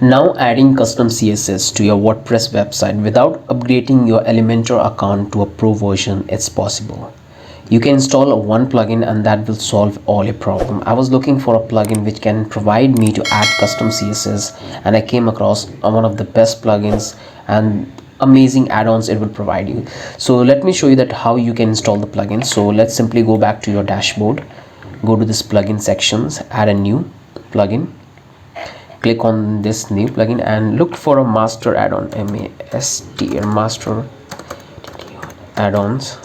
Now adding custom CSS to your WordPress website without upgrading your Elementor account to a pro version is possible. You can install one plugin and that will solve all your problem. I was looking for a plugin which can provide me to add custom CSS and I came across one of the best plugins and amazing add-ons it will provide you. So let me show you that how you can install the plugin. So let's simply go back to your dashboard, go to this plugin sections, add a new plugin. Click on this new plugin and look for a master add-on, master add-ons.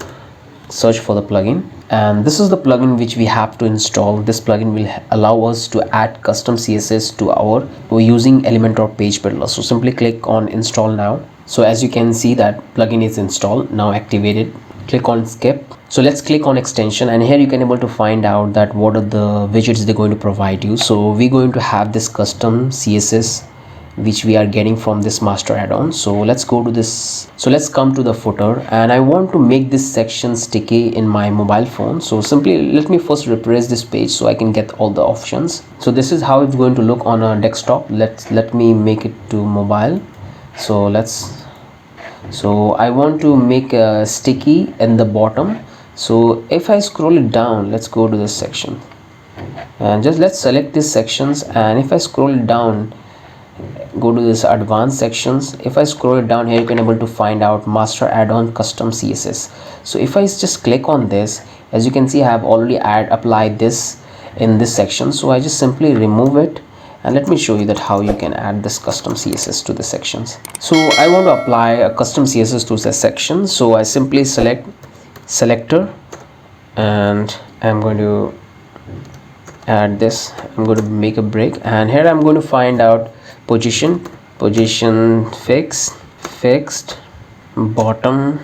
Search for the plugin, and this is the plugin which we have to install. This plugin will allow us to add custom CSS to our using Elementor page builder. So simply click on install now. So as you can see that plugin is installed now, activated. Click on skip. So let's click on extension, and here you can able to find out that what are the widgets they're going to provide you. So we're going to have this custom CSS which we are getting from this master add-on. So let's go to this. So let's come to the footer, and I want to make this section sticky in my mobile phone. So simply let me first refresh this page so I can get all the options. So this is how it's going to look on a desktop. Let me make it to mobile. So I want to make a sticky in the bottom. So if I scroll it down, let's go to this section and just let's select these sections, and if I scroll it down, go to this advanced sections. If I scroll it down here, you can able to find out master add-on custom CSS. So if I just click on this, as you can see, I have already applied this in this section. So I just simply remove it, and let me show you that how you can add this custom CSS to the sections. So I want to apply a custom CSS to the section. So I simply select selector, and I'm going to add this. I'm going to make a break, and here I'm going to find out position fixed, bottom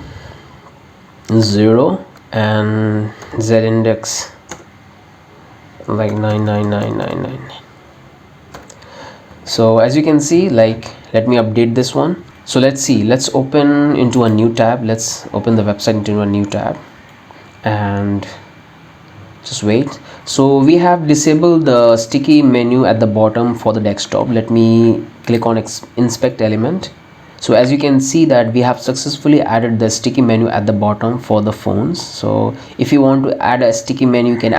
0, and z index like 99999. So as you can see, like, let me update this one. So let's see, let's open into a new tab. Let's open the website into a new tab and just wait. So we have disabled the sticky menu at the bottom for the desktop. Let me click on inspect element. So as you can see that we have successfully added the sticky menu at the bottom for the phones. So if you want to add a sticky menu, you can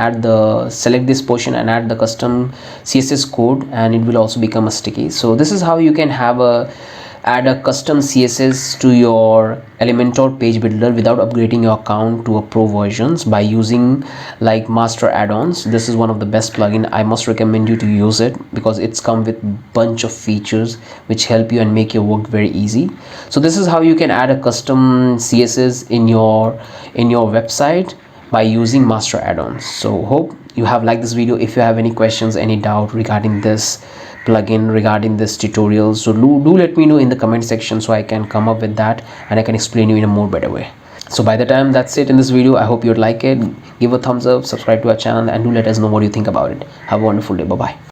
select this portion and add the custom CSS code, and it will also become a sticky. So this is how you can add a custom CSS to your Elementor page builder without upgrading your account to a pro versions by using like master add-ons. This is one of the best plugin. I must recommend you to use it because it's come with bunch of features which help you and make your work very easy. So this is how you can add a custom CSS in your website by using master add-ons. So hope you have liked this video. If you have any questions, any doubt regarding this plugin, regarding this tutorial, so do let me know in the comment section so I can come up with that and I can explain you in a more better way. So by the time that's it in this video, I hope you'd like it. Give a thumbs up, subscribe to our channel, and do let us know what you think about it. Have a wonderful day. Bye bye.